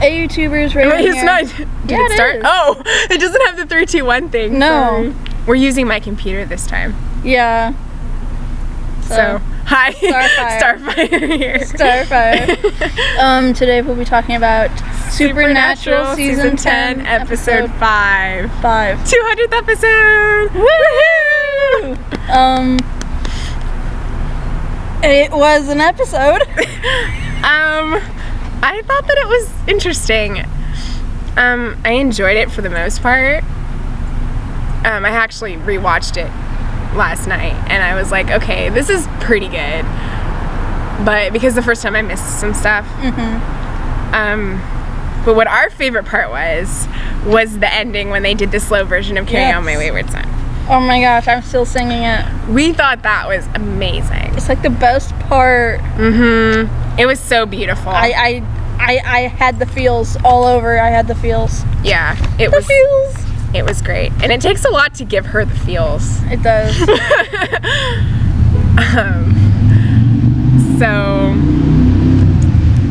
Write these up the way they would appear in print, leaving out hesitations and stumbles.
Hey, YouTubers, right Wait, here. it's not. Did it start? Is. Oh, it doesn't have the 3, 2, 1 thing. No. Sorry. We're using my computer this time. Yeah. So hi. Starfire here. Starfire. Today we'll be talking about Supernatural Season 10, Episode 5. 200th episode! Woohoo! It was an episode. I thought that it was interesting. I enjoyed it for the most part. I actually rewatched it last night and I was like, okay, this is pretty good. But because the first time I missed some stuff. But what our favorite part was the ending when they did the slow version of Carry On My Wayward Son. Oh my gosh, I'm still singing it. We thought that was amazing. It's like the best part. It was so beautiful. I had the feels all over. I had the feels. Yeah, it was great. And it takes a lot to give her the feels. It does.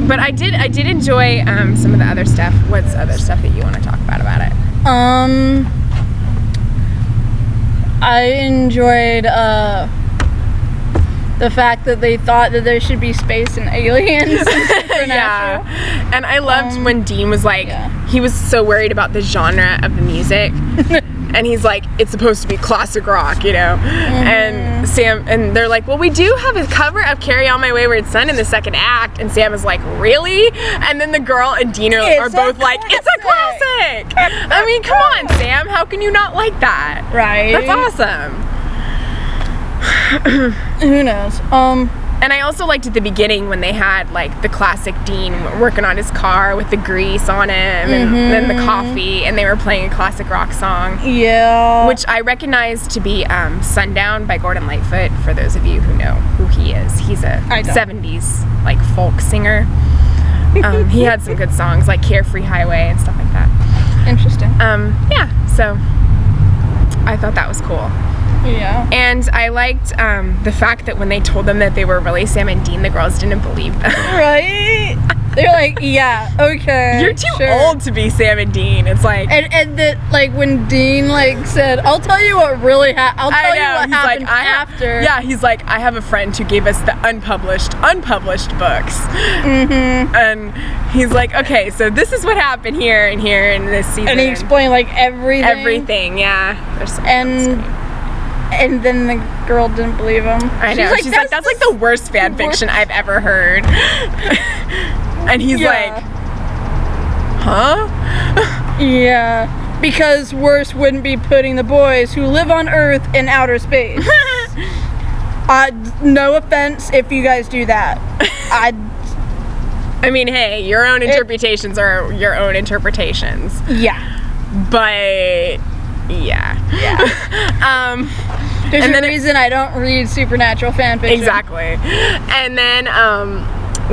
But I did enjoy some of the other stuff. What's other stuff that you want to talk about it? I enjoyed the fact that they thought that there should be space and aliens and Supernatural. Yeah. And I loved when Dean was like, he was so worried about the genre of the music. And he's like, it's supposed to be classic rock, you know? And Sam, and they're like, well, we do have a cover of Carry On My Wayward Son in the second act. And Sam is like, really? And then the girl and Dean are both like, it's a classic! I mean, come on, Sam, how can you not like that? Right. That's awesome. Who knows? And I also liked at the beginning when they had like the classic Dean working on his car with the grease on him and then the coffee, and they were playing a classic rock song. Yeah. Which I recognize to be Sundown by Gordon Lightfoot, for those of you who know who he is. He's a 70s like folk singer. He had some good songs like Carefree Highway and stuff like that. Interesting. Yeah, so I thought that was cool. Yeah. And I liked the fact that when they told them that they were really Sam and Dean, the girls didn't believe them. Right? They're like, yeah, okay. You're too old to be Sam and Dean. It's like... And that, like, when Dean, like, said, I'll tell you what really happened. I'll tell you what happened after. Yeah, he's like, I have a friend who gave us the unpublished books. And he's like, okay, so this is what happened here and this season. And he explained, like, everything. Everything, yeah. And then the girl didn't believe him. I know. She's like, that's like the worst fan fiction I've ever heard. And he's like, huh? Yeah. Because worse wouldn't be putting the boys who live on Earth in outer space. No offense if you guys do that. I mean, hey, your own interpretations are your own interpretations. Yeah. But yeah. There's a reason I don't read supernatural fanfiction. Exactly. And then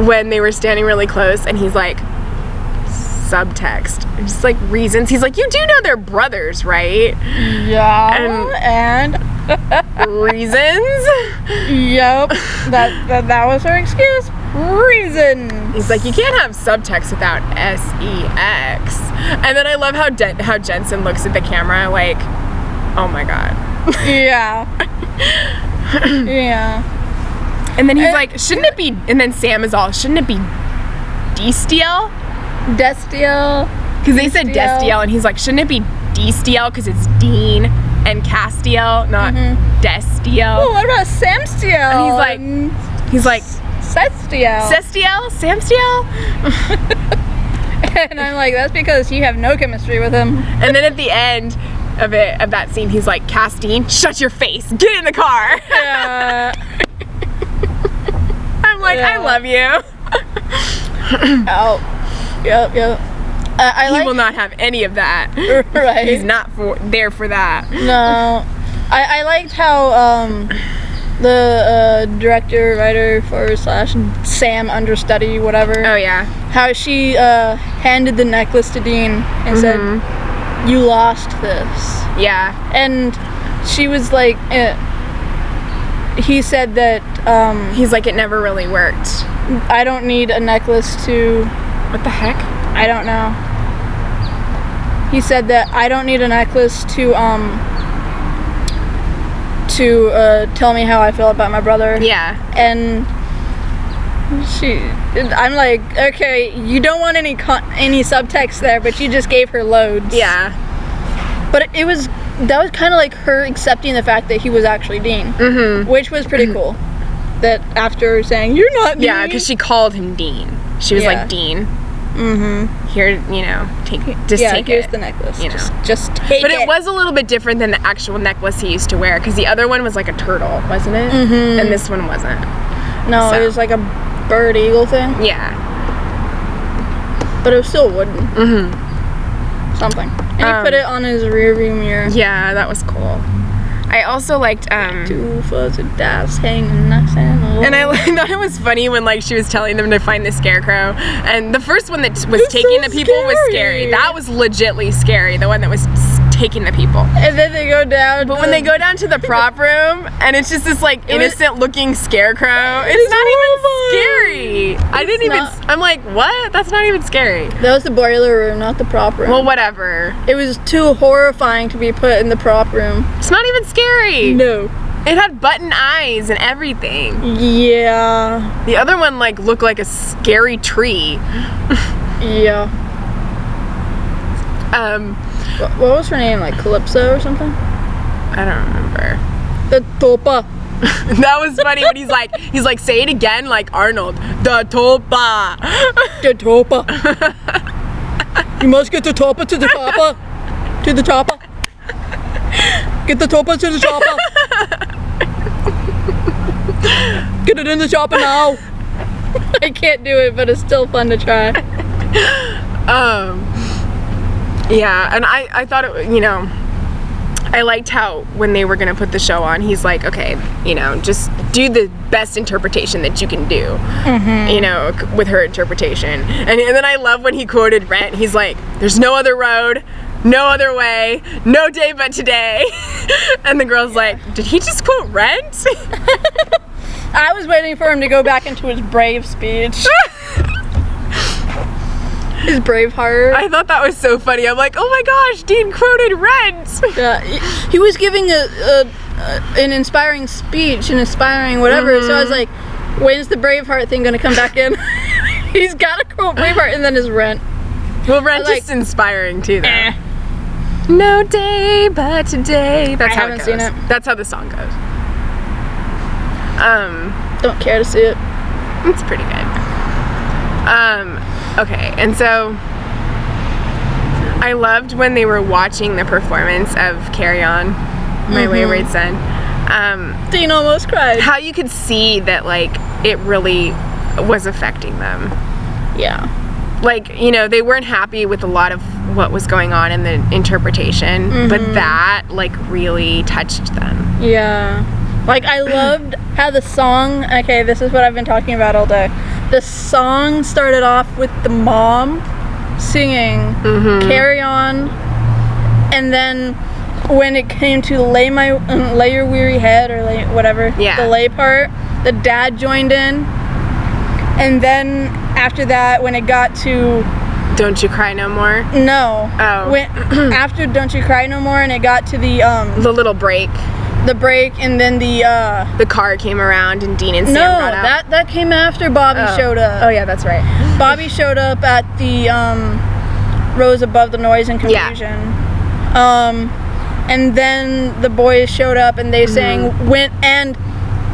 when they were standing really close and he's like, subtext, just like reasons. He's like, you do know they're brothers, right? Yeah. And reasons? Yep. That was her excuse. Reasons. He's like, you can't have subtext without sex. And then I love how Jensen looks at the camera like, oh my god. Yeah. Yeah. And then he's like, shouldn't it be, and then Sam is all, shouldn't it be Destiel? Destiel. Because they said Destiel, and he's like, shouldn't it be Destiel because it's Dean and Castiel, not Destiel? Well, what about Samstiel? And he's like, Sestiel. Samstiel? And I'm like, that's because you have no chemistry with him. And then at the end of that scene, he's like, Castine, shut your face, get in the car. Yeah. I'm like, I love you. Oh. Yep. He will not have any of that. Right. He's not there for that. No. I liked how the director, writer, / Sam understudy, whatever. Oh yeah. How she handed the necklace to Dean and said, you lost this. Yeah. And she was like, he said that he's like, it never really worked. I don't need a necklace to... What the heck? I don't know. He said that I don't need a necklace to tell me how I feel about my brother. Yeah. And I'm like, okay, you don't want any subtext there, but you just gave her loads. Yeah. But that was kind of like her accepting the fact that he was actually Dean, which was pretty cool. That after saying, you're not Dean. Yeah, because she called him Dean. She was like, Dean. Here, you know, take it. Here's the necklace. You know. Just take it. But it was a little bit different than the actual necklace he used to wear, because the other one was like a turtle, wasn't it? And this one wasn't. No, it was like a bird eagle thing. Yeah. But it was still wooden. Something. And he put it on his rear view mirror. Yeah, that was cool. I also liked two fuzzy doves hanging nice and low. And I thought it was funny when like she was telling them to find the scarecrow, and the first one that was taking the people was scary. That was legitly scary. The one that was taking the people. And then they go down. But when they go down to the prop room, and it's just this like innocent looking scarecrow, it's not even scary. I'm like, what? That's not even scary. That was the boiler room, not the prop room. Well, whatever. It was too horrifying to be put in the prop room. It's not even scary. No. It had button eyes and everything. Yeah. The other one like looked like a scary tree. Yeah. What was her name? Like Calypso or something? I don't remember. The Topa. That was funny when he's like, say it again like Arnold. The Topa. The Topa. You must get the Topa to the Topa. To the Topa. Get the Topa to the chopper. Get it in the chopper now. I can't do it, but it's still fun to try. Yeah, and I thought it, you know, I liked how when they were gonna put the show on, he's like, okay, you know, just do the best interpretation that you can do, you know, with her interpretation. And then I love when he quoted Rent. He's like, there's no other road, no other way, no day but today. And the girl's like, did he just quote Rent? I was waiting for him to go back into his brave speech. His Braveheart. I thought that was so funny. I'm like, oh my gosh, Dean quoted Rent. Yeah, he was giving an inspiring speech, an inspiring whatever. So I was like, when's the Braveheart thing gonna come back in? He's gotta quote Braveheart and then his Rent. Well, Rent is inspiring too, though. No day but today. That's how it goes. I haven't seen it. That's how the song goes. Don't care to see it. It's pretty good. Okay, and so I loved when they were watching the performance of Carry On, My Wayward Son. Dean almost cried. How you could see that, like, it really was affecting them. Yeah. Like, you know, they weren't happy with a lot of what was going on in the interpretation, but that, like, really touched them. Yeah. Like, I loved how the song, okay, this is what I've been talking about all day. The song started off with the mom singing Carry On, and then when it came to lay your weary head, or whatever, the lay part, the dad joined in. And then after that, when it got to Don't You Cry No More? No. Oh. After Don't You Cry No More, and it got to the little break. The break, and then the car came around and Dean and Sam brought out. that came after Bobby showed up. Oh yeah, that's right. Bobby showed up at the Rose Above the Noise and Confusion. And then the boys showed up and they sang and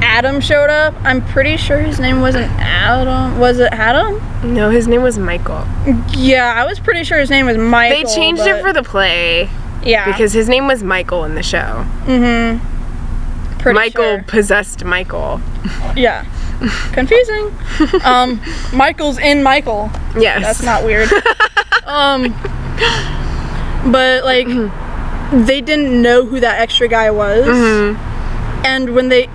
Adam showed up. I'm pretty sure his name wasn't Adam. Was it Adam? No, his name was Michael. Yeah, I was pretty sure his name was Michael. They changed it for the play. Yeah. Because his name was Michael in the show. Michael possessed Michael. Yeah. Confusing. Michael's in Michael. Yes. That's not weird. But like, they didn't know who that extra guy was. And when they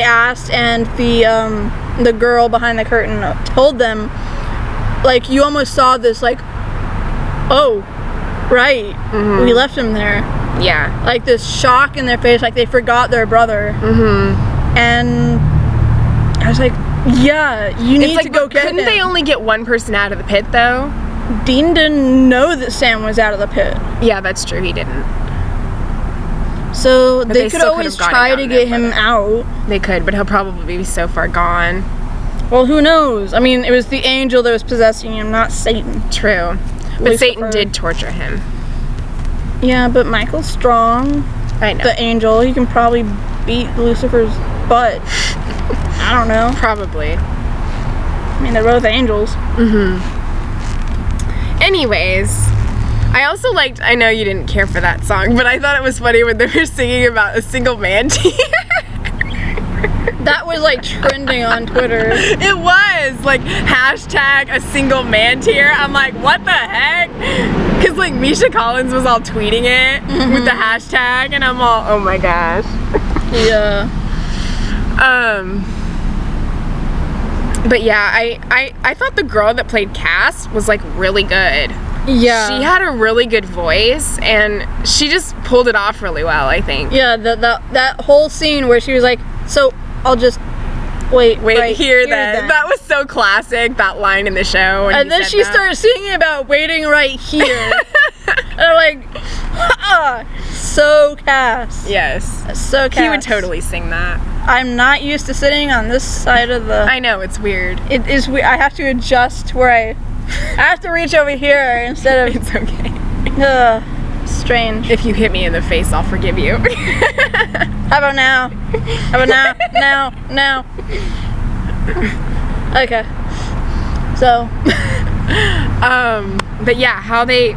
asked, and the girl behind the curtain told them, like, you almost saw this, like, oh, right, we left him there. Yeah. Like this shock in their face, like they forgot their brother. And I was like, yeah, you need to go get him. Couldn't they only get one person out of the pit though? Dean didn't know that Sam was out of the pit. Yeah, that's true. He didn't. So But they they could still always could've try gotten to down get there him for out. They could, but he'll probably be so far gone. Well, who knows? I mean, it was the angel that was possessing him, not Satan. True. But Lucifer. Satan did torture him. Yeah, but Michael's strong. I know. The angel, he can probably beat Lucifer's butt. I don't know. Probably. I mean, they're both angels. Anyways, I also liked, I know you didn't care for that song, but I thought it was funny when they were singing about a single man tear. That was like trending on Twitter. It was like hashtag a single man tear. I'm like, what the heck? Because like Misha Collins was all tweeting it with the hashtag, and I'm all, oh my gosh. Yeah. But yeah, I thought the girl that played Cass was like really good. Yeah. She had a really good voice, and she just pulled it off really well, I think. Yeah, that whole scene where she was like, so I'll just wait right here then. That was so classic, that line in the show. And then she started singing about waiting right here. And I'm like, so Cass. Yes. So Cass. He would totally sing that. I'm not used to sitting on this side of the... I know, it's weird. It is weird. I have to adjust where I have to reach over here instead of... It's okay. Strange. If you hit me in the face, I'll forgive you. How about now? How about now? Now. Okay. So. But yeah, how they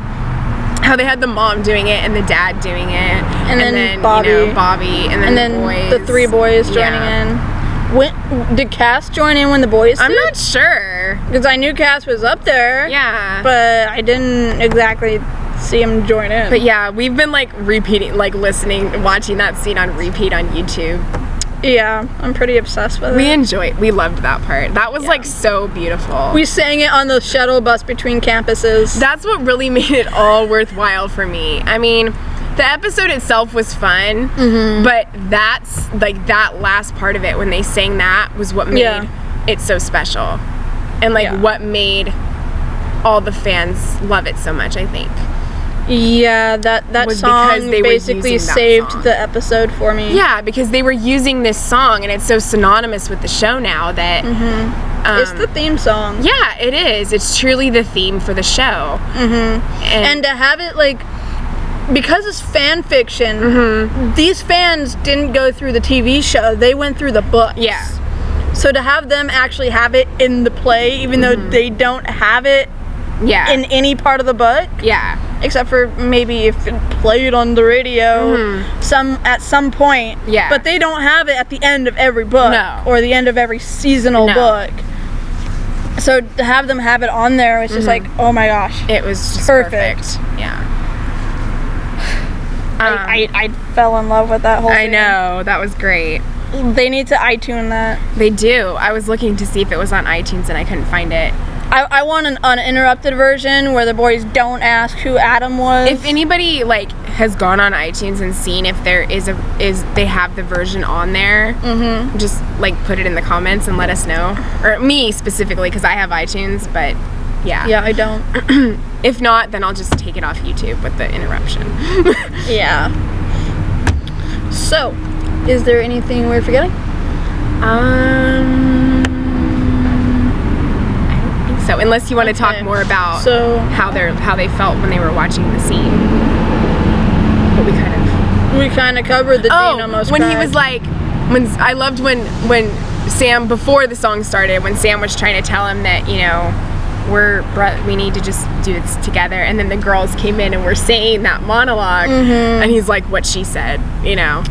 had the mom doing it and the dad doing it, and then Bobby, you know, Bobby, and then the boys. The three boys joining in. When did Cass join in when the boys did? I'm not sure. Because I knew Cass was up there. Yeah. But I didn't exactly see him join in. But yeah, we've been like repeating, like listening, watching that scene on repeat on YouTube. Yeah, I'm pretty obsessed with it. We loved that part. That was like so beautiful. We sang it on the shuttle bus between campuses. That's what really made it all worthwhile for me. I mean, the episode itself was fun, but that's like that last part of it when they sang that was what made it so special. And like what made all the fans love it so much, I think. Yeah, that song basically saved the episode for me. Yeah, because they were using this song, and it's so synonymous with the show now that... it's the theme song. Yeah, it is. It's truly the theme for the show. And to have it, like... Because it's fan fiction, these fans didn't go through the TV show. They went through the books. Yeah. So to have them actually have it in the play, even though they don't have it in any part of the book. Yeah. Except for maybe if it played on the radio at some point. Yeah. But they don't have it at the end of every book. No. Or the end of every seasonal book. So to have them have it on there was just like, oh my gosh. It was just perfect. Yeah. I fell in love with that whole thing. I know. That was great. They need to iTunes that. They do. I was looking to see if it was on iTunes and I couldn't find it. I want an uninterrupted version where the boys don't ask who Adam was. If anybody like has gone on iTunes and seen if there is they have the version on there, just like put it in the comments and let us know. Or me specifically, because I have iTunes, but yeah. Yeah, I don't. If not, then I'll just take it off YouTube with the interruption. Yeah. So, is there anything we're forgetting? So unless you want to talk more about how they felt when they were watching the scene, but we kind of covered the Dean almost when cried. He was like, I loved when Sam, before the song started, when Sam was trying to tell him that, you know, we need to just do this together, and then the girls came in and were saying that monologue, and he's like, what she said, you know.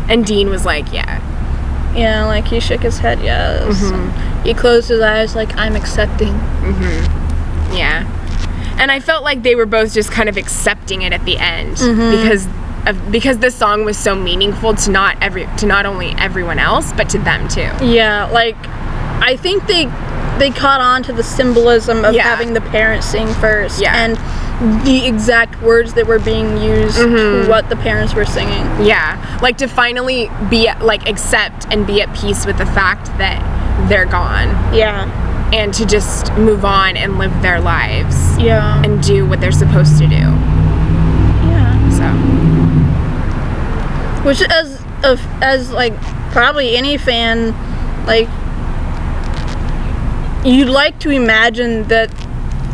And Dean was like, yeah, like he shook his head, yes. He closed his eyes like, I'm accepting. Yeah. And I felt like they were both just kind of accepting it at the end because the song was so meaningful to not only everyone else, but to them too. Yeah, like I think they caught on to the symbolism of having the parents sing first and the exact words that were being used to what the parents were singing. Yeah, like to finally be like accept and be at peace with the fact that they're gone. Yeah. and to just move on and live their lives. Yeah. And do what they're supposed to do. Yeah. So. Which, as like probably any fan, like, you'd like to imagine that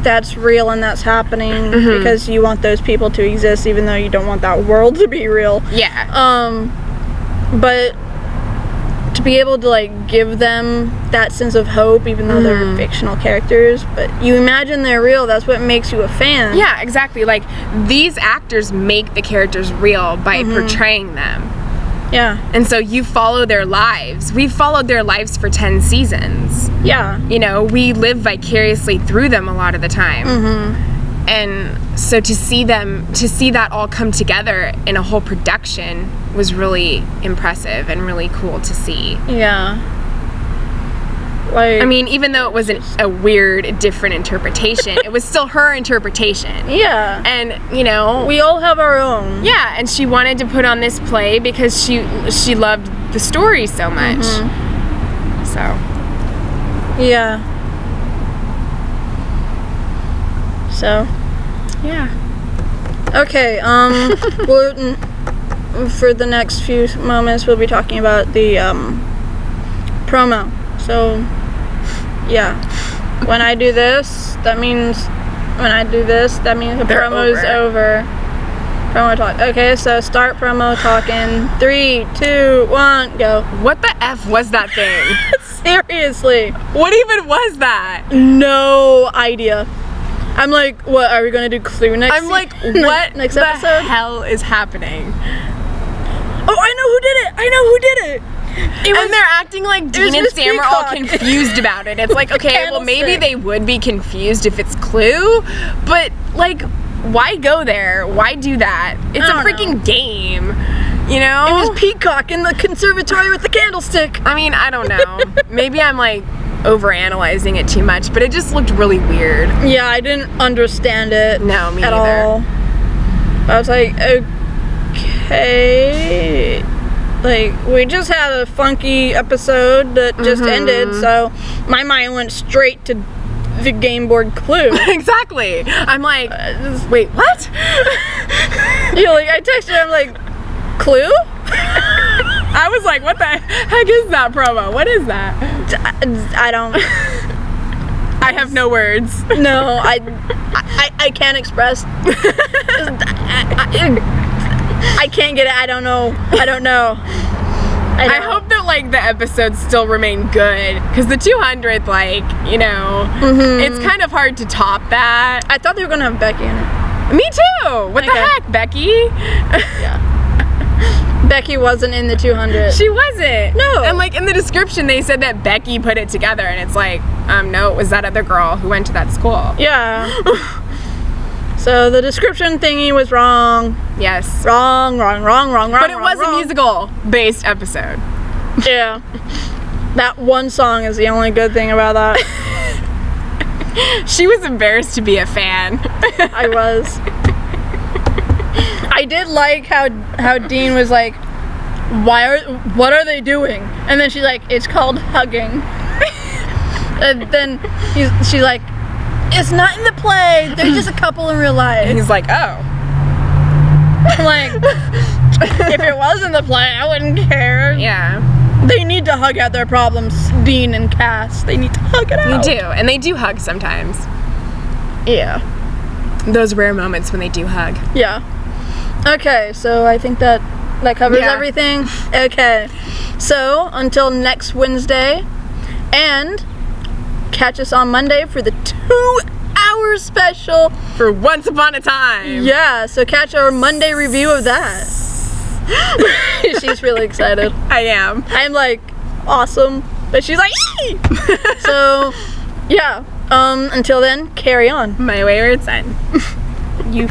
that's real and that's happening because you want those people to exist, even though you don't want that world to be real. Yeah. But to be able to like give them that sense of hope, even though they're fictional characters, but you imagine they're real, that's what makes you a fan. Yeah, exactly. Like, these actors make the characters real by portraying them. Yeah. And so you follow their lives. We've followed their lives for 10 seasons. Yeah. You know, we live vicariously through them a lot of the time. And so to see that all come together in a whole production was really impressive and really cool to see. Yeah. Like, I mean, even though it wasn't a weird, different interpretation, it was still her interpretation. Yeah. And, you know, we all have our own. Yeah, and she wanted to put on this play because she loved the story so much. So. Yeah. So. Yeah. Okay, for the next few moments, we'll be talking about the promo. So, yeah. When I do this, that means the They're promo's over. Promo talk. Okay, so start promo talking. 3, 2, 1, go. What the F was that thing? Seriously. What even was that? No idea. I'm like, what, are we gonna do Clue next? I'm like, what next the episode? hell is happening? Oh, I know who did it. And they're acting like Dean and Miss Sam are all Peacock. confused about it. It's like, okay, well, maybe they would be confused if it's Clue, but like, why go there? Why do that? It's a freaking game, you know? It was Peacock in the conservatory with the candlestick. I mean, I don't know. Maybe I'm like overanalyzing it too much, but it just looked really weird. Yeah, I didn't understand it. No, me at neither. all. I was like, okay. Like, we just had a funky episode that just ended, so my mind went straight to the game board Clue. Exactly. I'm like, wait, what? Yeah, like, I texted her, I'm like, Clue? I was like, what the heck is that promo? What is that? I don't. I have no words. No, I can't express. I can't get it. I don't know. I hope that like the episodes still remain good, because the 200th, like, you know, it's kind of hard to top that. I thought they were gonna have Becky in it. Me too. What the heck, Becky? Yeah. Becky wasn't in the 200. She wasn't. No. And like in the description they said that Becky put it together, and it's like, no, it was that other girl who went to that school. Yeah. So the description thingy was wrong. Yes. Wrong. But it was a musical-based episode. Yeah. That one song is the only good thing about that. She was embarrassed to be a fan. I was. I did like how Dean was like, what are they doing? And then she's like, it's called hugging. And then she's like, it's not in the play. They're just a couple in real life. And he's like, oh. I'm like, if it was in the play, I wouldn't care. Yeah. They need to hug out their problems, Dean and Cass. They need to hug it out. They do, and they do hug sometimes. Yeah. Those rare moments when they do hug. Yeah. Okay, so I think that covers everything. Okay. So, until next Wednesday, and catch us on Monday for the 2-hour special For Once Upon a Time. Yeah, so catch our Monday review of that. She's really excited. I am. I'm like, awesome. But she's like, yee! So, yeah. Until then, carry on. My wayward son. You